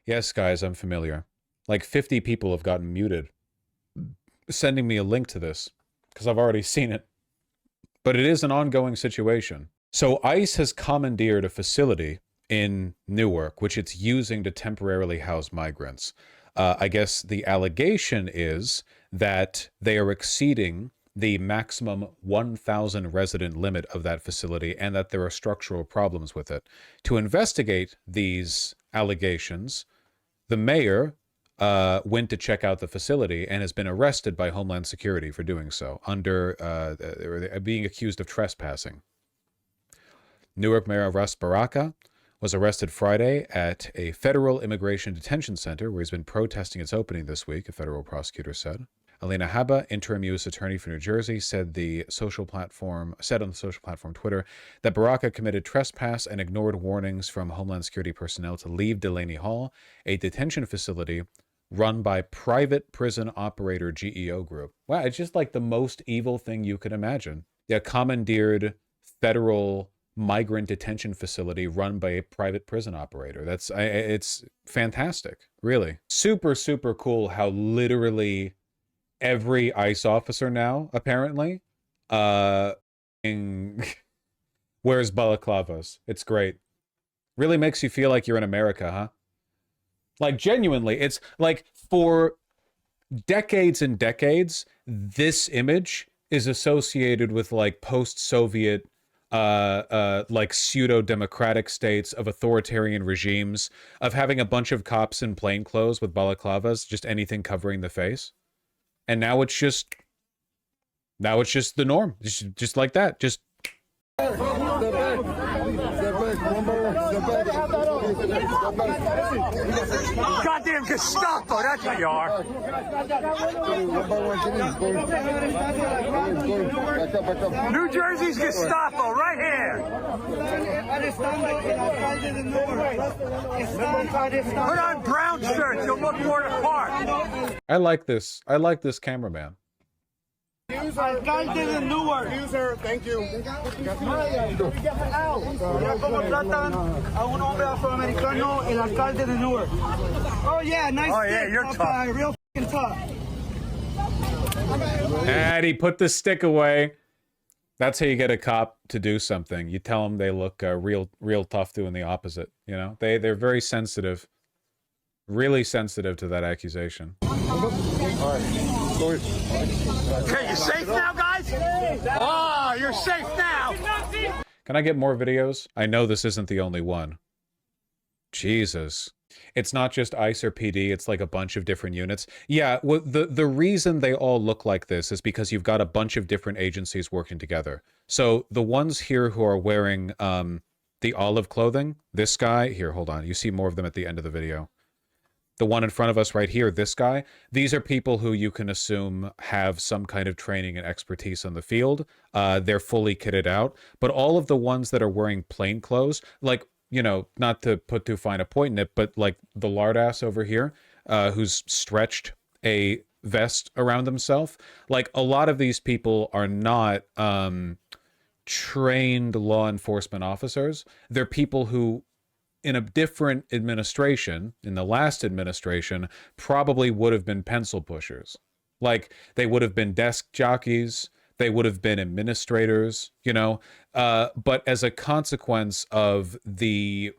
Yes, guys, I'm familiar. Like 50 people have gotten muted sending me a link to this because I've already seen it. But it is an ongoing situation. So ICE has commandeered a facility in Newark, which it's using to temporarily house migrants. I guess the allegation is that they are exceeding the maximum 1,000 resident limit of that facility and that there are structural problems with it. To investigate these allegations, the mayor went to check out the facility and has been arrested by Homeland Security for doing so, under being accused of trespassing. Newark Mayor Baraka was arrested Friday at a federal immigration detention center where he's been protesting its opening this week, a federal prosecutor said. Alina Habba, interim U.S. attorney for New Jersey, said on the social platform Twitter that Baraka committed trespass and ignored warnings from Homeland Security personnel to leave Delaney Hall, a detention facility run by private prison operator GEO Group. Wow, it's just like the most evil thing you could imagine. A commandeered federal migrant detention facility run by a private prison operator. It's fantastic, really. Super, super cool how literally every ICE officer now, apparently, wears balaclavas. It's great. Really makes you feel like you're in America, huh? Like, genuinely, it's like for decades and decades, this image is associated with like post-Soviet, like pseudo-democratic states of authoritarian regimes, of having a bunch of cops in plainclothes with balaclavas, just anything covering the face. And now it's just the norm, just like that. Just goddamn Gestapo, that's what you are. New Jersey's Gestapo, right here. Put on brown shirts, you'll look more the part. I like this cameraman. Alcalde de Newark. Thank you. ¿Cómo tratan a un hombre afroamericano, el alcalde de Newark? Oh yeah, nice. Oh yeah, you're tough. Real f***ing tough. And he put the stick away. That's how you get a cop to do something. You tell them they look real tough doing the opposite. You know, they're very sensitive, really sensitive to that accusation. Okay, you safe now, guys? Oh, you're safe now. Can I get more videos? I know this isn't the only one. Jesus. It's not just ICE or PD, it's like a bunch of different units. Yeah, well, the reason they all look like this is because you've got a bunch of different agencies working together. So the ones here who are wearing the olive clothing, this guy, here, hold on, you see more of them at the end of the video. The one in front of us right here, this guy, these are people who you can assume have some kind of training and expertise on the field. They're fully kitted out. But all of the ones that are wearing plain clothes, like, you know, not to put too fine a point in it, but like the lard ass over here, who's stretched a vest around himself, like a lot of these people are not trained law enforcement officers. They're people who, in a different administration, in the last administration, probably would have been pencil pushers. Like, they would have been desk jockeys, they would have been administrators, you know? But as a consequence of the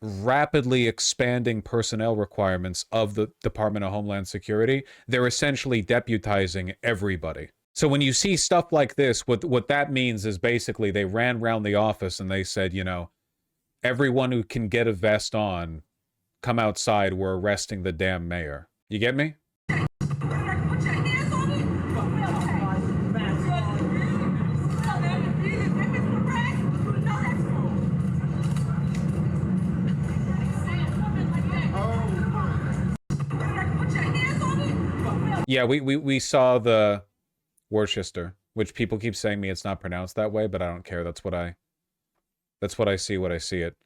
rapidly expanding personnel requirements of the Department of Homeland Security, they're essentially deputizing everybody. So when you see stuff like this, what that means is basically they ran around the office and they said, you know, everyone who can get a vest on, come outside, we're arresting the damn mayor. You get me? Yeah, we saw the Worcester, which people keep saying me it's not pronounced that way, but I don't care. That's what I see when I see it.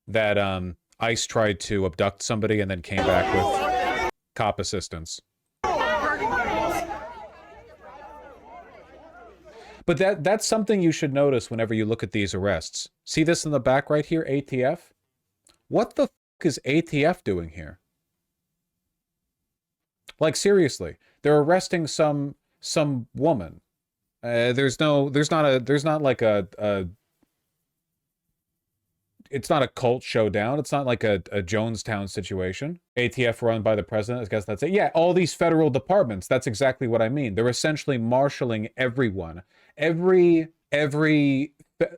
That ICE tried to abduct somebody and then came back with cop assistance. But that's something you should notice whenever you look at these arrests. See this in the back right here, ATF? What the f is ATF doing here? Like, seriously, they're arresting some woman. There's not like it's not a cult showdown. It's not like a Jonestown situation. ATF run by the president. I guess that's it. Yeah, all these federal departments. That's exactly what I mean. They're essentially marshaling everyone. Every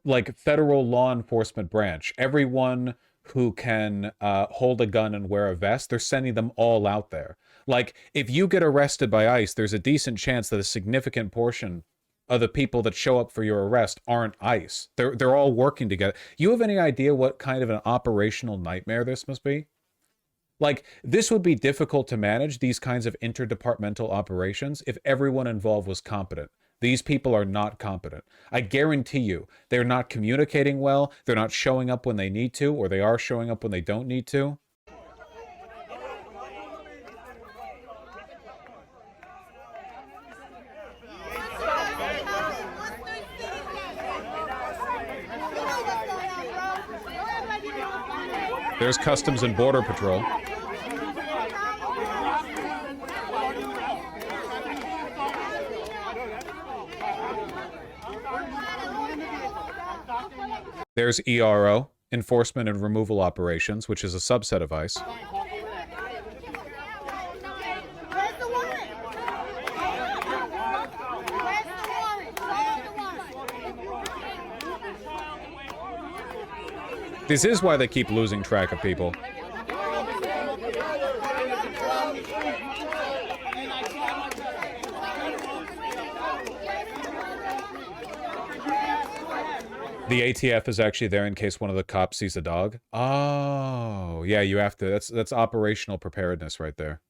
like federal law enforcement branch. Everyone who can hold a gun and wear a vest. They're sending them all out there. Like, if you get arrested by ICE, there's a decent chance that a significant portion of the people that show up for your arrest aren't ICE. They're all working together. You have any idea what kind of an operational nightmare this must be? Like, this would be difficult to manage, these kinds of interdepartmental operations, if everyone involved was competent. These people are not competent. I guarantee you, they're not communicating well, they're not showing up when they need to, or they are showing up when they don't need to. There's Customs and Border Patrol. There's ERO, Enforcement and Removal Operations, which is a subset of ICE. This is why they keep losing track of people. The ATF is actually there in case one of the cops sees a dog. Oh, yeah, you have to. That's operational preparedness right there.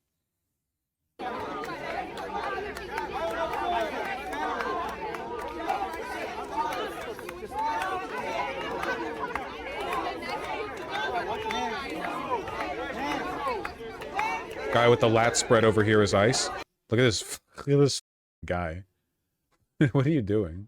Guy with the lat spread over here is ICE. Look at this. Look at this guy. What are you doing?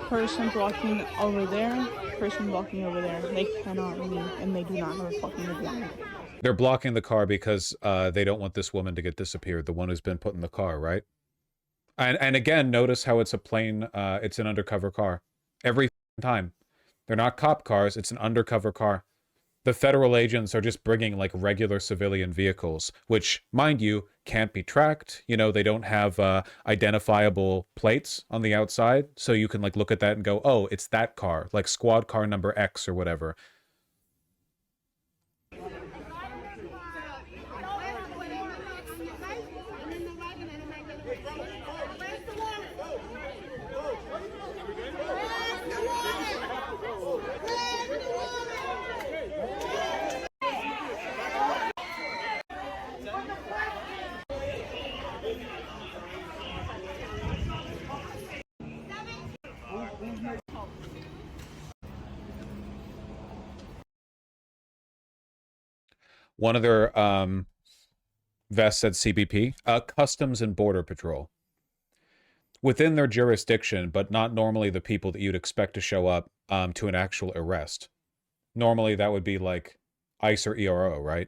Person blocking over there, person blocking over there. They cannot leave, and they do not have a fucking agreement. They're blocking the car because they don't want this woman to get disappeared, the one who's been put in the car, right? And again, notice how it's a plain, it's an undercover car. Every time. They're not cop cars, it's an undercover car. The federal agents are just bringing like regular civilian vehicles, which, mind you, can't be tracked. You know, they don't have identifiable plates on the outside, so you can like look at that and go, oh, it's that car, like squad car number X or whatever. One of their vests said CBP, Customs and Border Patrol. Within their jurisdiction, but not normally the people that you'd expect to show up to an actual arrest. Normally that would be like ICE or ERO, right?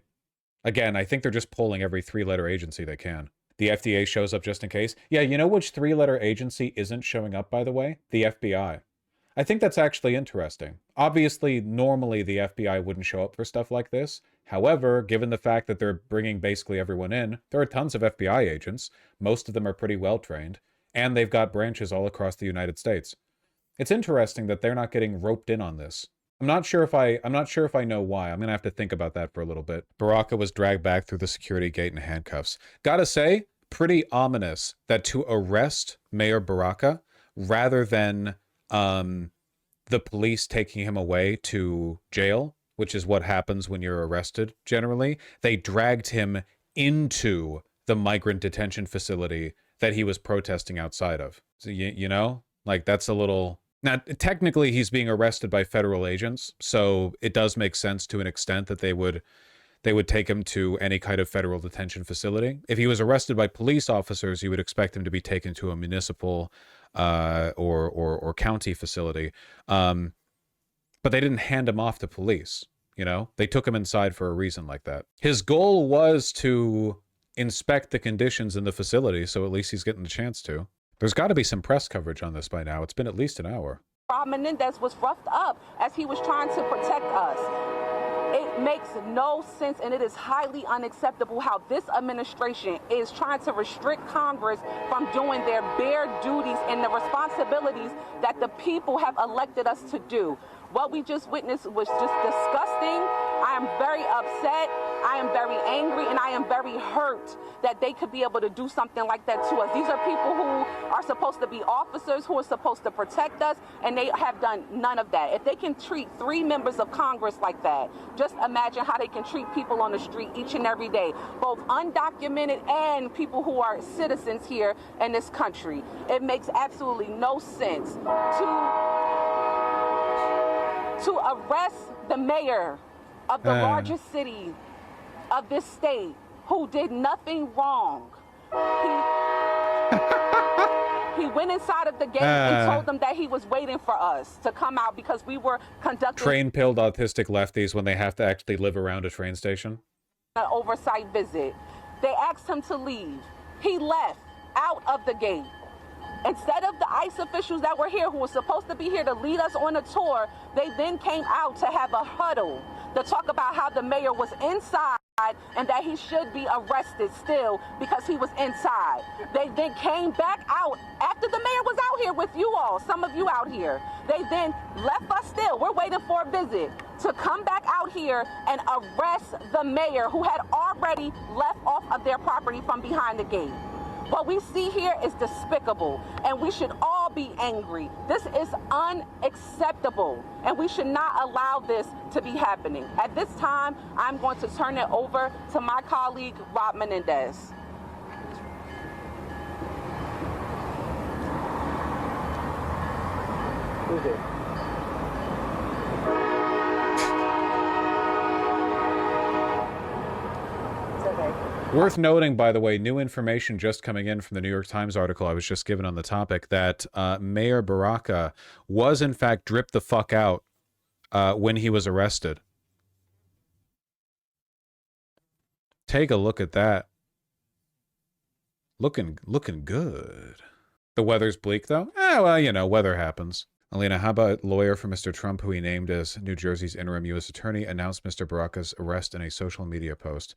Again, I think they're just pulling every three-letter agency they can. The FDA shows up just in case. Yeah, you know which three-letter agency isn't showing up, by the way? The FBI. I think that's actually interesting. Obviously, normally the FBI wouldn't show up for stuff like this. However, given the fact that they're bringing basically everyone in, there are tons of FBI agents. Most of them are pretty well trained, and they've got branches all across the United States. It's interesting that they're not getting roped in on this. I'm not sure if I know why. I'm going to have to think about that for a little bit. Baraka was dragged back through the security gate in handcuffs. Gotta say, pretty ominous that to arrest Mayor Baraka rather than the police taking him away to jail, which is what happens when you're arrested generally, they dragged him into the migrant detention facility that he was protesting outside of. So, you know, like that's a little... Now, technically he's being arrested by federal agents, so it does make sense to an extent that they would they would take him to any kind of federal detention facility. If he was arrested by police officers, you would expect him to be taken to a municipal or county facility. But they didn't hand him off to police, you know? They took him inside for a reason like that. His goal was to inspect the conditions in the facility, so at least he's getting the chance to. There's got to be some press coverage on this by now. It's been at least an hour. Rob Menendez was roughed up as he was trying to protect us. It makes no sense, and it is highly unacceptable how this administration is trying to restrict Congress from doing their bare duties and the responsibilities that the people have elected us to do. What we just witnessed was just disgusting. I am very upset, I am very angry, and I am very hurt that they could be able to do something like that to us. These are people who are supposed to be officers, who are supposed to protect us, and they have done none of that. If they can treat 3 members of Congress like that, just imagine how they can treat people on the street each and every day, both undocumented and people who are citizens here in this country. It makes absolutely no sense to arrest the mayor of the largest city of this state who did nothing wrong. He went inside of the gate and told them that he was waiting for us to come out because we were conducting Train-pilled autistic lefties when they have to actually live around a train station. An oversight visit. They asked him to leave. He left out of the gate. Instead of the ICE officials that were here, who were supposed to be here to lead us on a tour, they then came out to have a huddle to talk about how the mayor was inside and that he should be arrested still because he was inside. They then came back out after the mayor was out here with you all, some of you out here. They then left us still. We're waiting for a visit to come back out here and arrest the mayor who had already left off of their property from behind the gate. What we see here is despicable, and we should all be angry. This is unacceptable, and we should not allow this to be happening. At this time, I'm going to turn it over to my colleague, Rob Menendez. Worth noting, by the way, new information just coming in from the New York Times article I was just given on the topic, that Mayor Baraka was in fact dripped the fuck out when he was arrested. Take a look at that. Looking good. The weather's bleak, though? Well, you know, weather happens. Alina Habba, lawyer for Mr. Trump, who he named as New Jersey's interim U.S. attorney, announced Mr. Baraka's arrest in a social media post.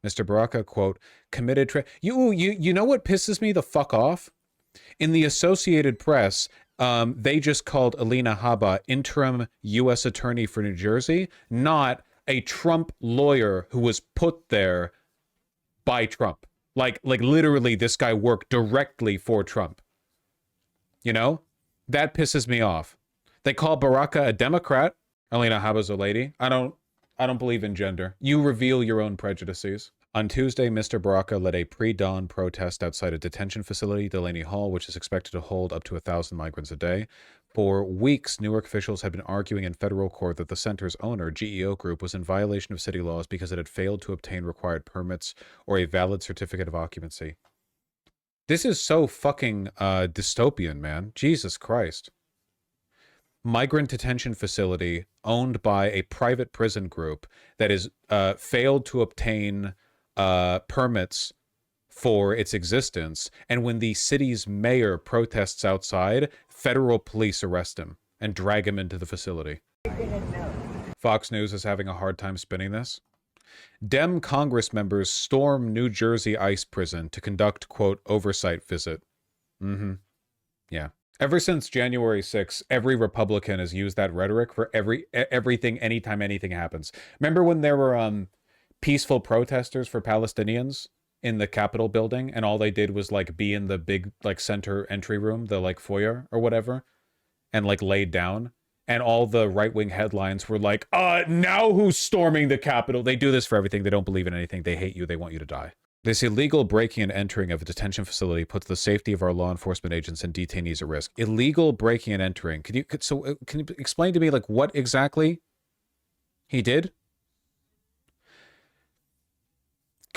Mr. Baraka, quote, committed... You know what pisses me the fuck off? In the Associated Press, they just called Alina Habba interim U.S. attorney for New Jersey, not a Trump lawyer who was put there by Trump. Like literally, this guy worked directly for Trump. You know? That pisses me off. They call Baraka a Democrat. Alina Habba's a lady. I don't believe in gender. You reveal your own prejudices. On Tuesday, Mr. Baraka led a pre-dawn protest outside a detention facility, Delaney Hall, which is expected to hold up to 1,000 migrants a day. For weeks, Newark officials had been arguing in federal court that the center's owner, GEO Group, was in violation of city laws because it had failed to obtain required permits or a valid certificate of occupancy. This is so fucking dystopian, man. Jesus Christ. Migrant detention facility owned by a private prison group that has failed to obtain permits for its existence. And when the city's mayor protests outside, federal police arrest him and drag him into the facility. Fox News is having a hard time spinning this. Dem Congress members storm New Jersey ICE prison to conduct, quote, oversight visit. Yeah. Ever since January 6th, every Republican has used that rhetoric for everything, anytime anything happens. Remember when there were peaceful protesters for Palestinians in the Capitol building, and all they did was like be in the big like center entry room, the like foyer or whatever, and like laid down? And all the right-wing headlines were like, now who's storming the Capitol? They do this for everything. They don't believe in anything. They hate you. They want you to die. This illegal breaking and entering of a detention facility puts the safety of our law enforcement agents and detainees at risk. Illegal breaking and entering. Can you explain to me like what exactly he did?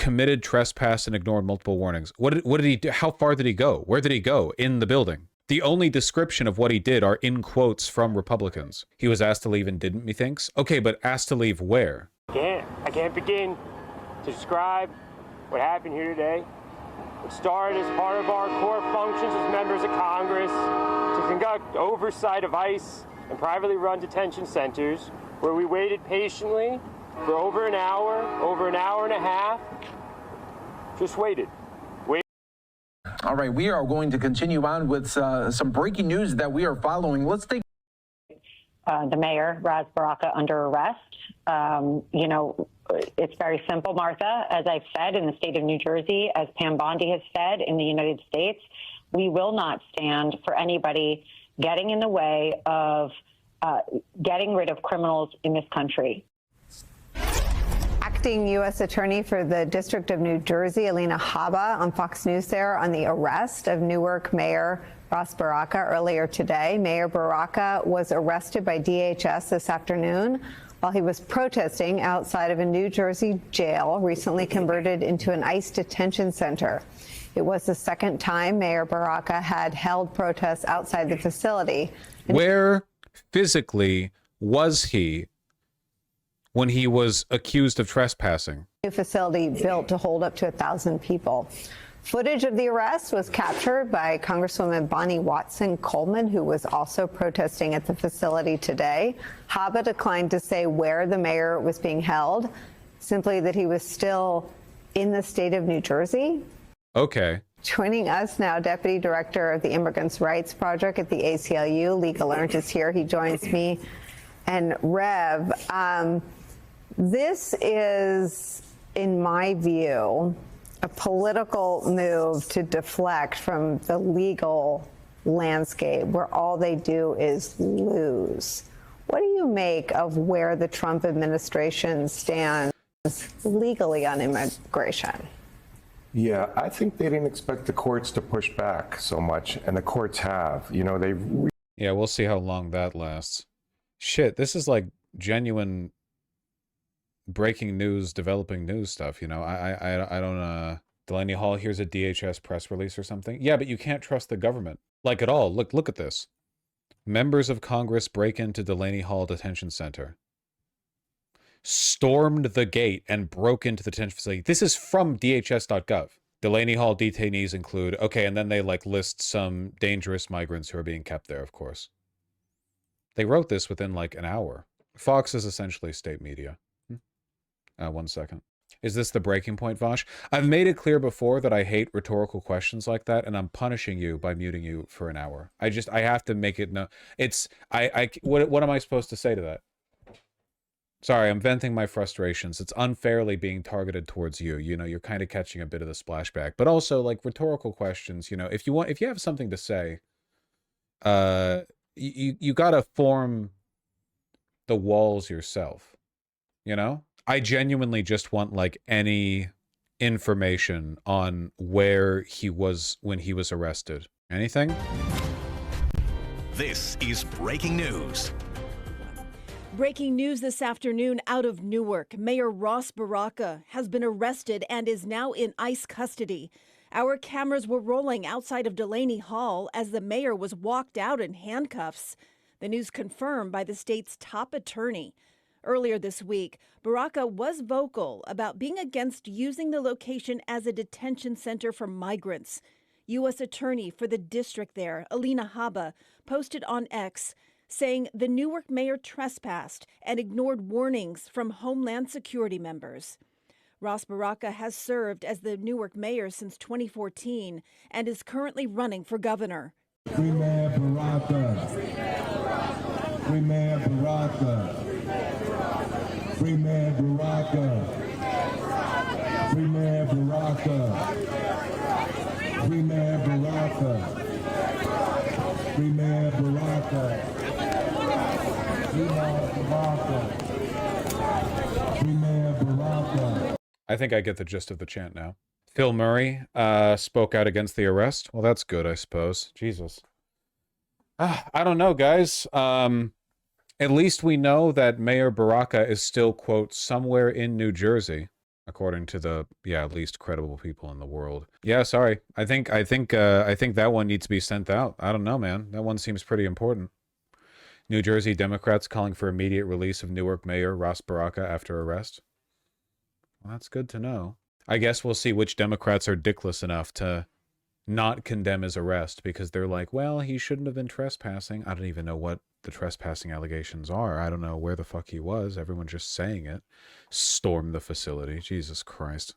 committed trespass and ignored multiple warnings. What did he do? How far did he go? Where did he go in the building? The only description of what he did are in quotes from Republicans. He was asked to leave and didn't, methinks. Okay, but asked to leave where? I can't begin to describe what happened here today. It started as part of our core functions as members of Congress to conduct oversight of ICE and privately run detention centers, where we waited patiently for over an hour and a half. Just waited. All right, we are going to continue on with some breaking news that we are following. Let's take the mayor, Ras Baraka, under arrest. You know, it's very simple, Martha. As I've said, in the state of New Jersey, as Pam Bondi has said in the United States, we will not stand for anybody getting in the way of getting rid of criminals in this country. Acting U.S. Attorney for the District of New Jersey, Alina Habba, on Fox News there on the arrest of Newark Mayor Ras Baraka earlier today. Mayor Baraka was arrested by DHS this afternoon while he was protesting outside of a New Jersey jail recently converted into an ICE detention center. It was the second time Mayor Baraka had held protests outside the facility. Where physically was he when he was accused of trespassing? New facility built to hold up to 1,000 people. Footage of the arrest was captured by Congresswoman Bonnie Watson Coleman, who was also protesting at the facility today. Habba declined to say where the mayor was being held, simply that he was still in the state of New Jersey. Okay. Joining us now, Deputy Director of the Immigrants' Rights Project at the ACLU, Lee Gallant is here. He joins me. And Rev, this is, in my view, a political move to deflect from the legal landscape where all they do is lose. What do you make of where the Trump administration stands legally on immigration? Yeah, I think they didn't expect the courts to push back so much, and the courts have. You know, they've... Yeah, we'll see how long that lasts. Shit, this is like genuine breaking news, developing news stuff, you know. I don't Delaney Hall, here's a DHS press release or something. Yeah, but you can't trust the government like at all. Look at this. Members of Congress break into Delaney Hall Detention Center. Stormed the gate and broke into the detention facility. This is from DHS.gov. Delaney Hall detainees include, okay, and then they like list some dangerous migrants who are being kept there, of course. They wrote this within like an hour. Fox is essentially state media. 1 second. Is this the breaking point, Vosh? I've made it clear before that I hate rhetorical questions like that, and I'm punishing you by muting you for an hour. I have to make it no. It's what am I supposed to say to that? Sorry, I'm venting my frustrations. It's unfairly being targeted towards you. You know, you're kind of catching a bit of the splashback, but also like rhetorical questions. You know, if you have something to say, you gotta form the walls yourself. You know. I genuinely just want like any information on where he was when he was arrested. Anything? This is breaking news. Breaking news this afternoon out of Newark. Mayor Ras Baraka has been arrested and is now in ICE custody. Our cameras were rolling outside of Delaney Hall as the mayor was walked out in handcuffs. The news confirmed by the state's top attorney. Earlier this week, Baraka was vocal about being against using the location as a detention center for migrants. U.S. Attorney for the district there, Alina Habba, posted on X, saying the Newark mayor trespassed and ignored warnings from Homeland Security members. Ras Baraka has served as the Newark mayor since 2014 and is currently running for governor. Free Mayor Baraka. Free Mayor Baraka. Free Mayor Baraka. Free Mayor Baraka. Free Mayor Baraka. Free Mayor Baraka. Free Mayor Baraka. Free Mayor Baraka. I think I get the gist of the chant now. Phil Murray spoke out against the arrest. Well, that's good, I suppose. Jesus. I don't know, guys. At least we know that Mayor Baraka is still, quote, somewhere in New Jersey. according to the least credible people in the world. Yeah, sorry. I think that one needs to be sent out. I don't know, man. That one seems pretty important. New Jersey Democrats calling for immediate release of Newark Mayor Ras Baraka after arrest. Well, that's good to know. I guess we'll see which Democrats are dickless enough to not condemn his arrest, because they're like, well, he shouldn't have been trespassing. I don't even know what the trespassing allegations are. I don't know where the fuck he was. Everyone's just saying it. Storm the facility. Jesus Christ.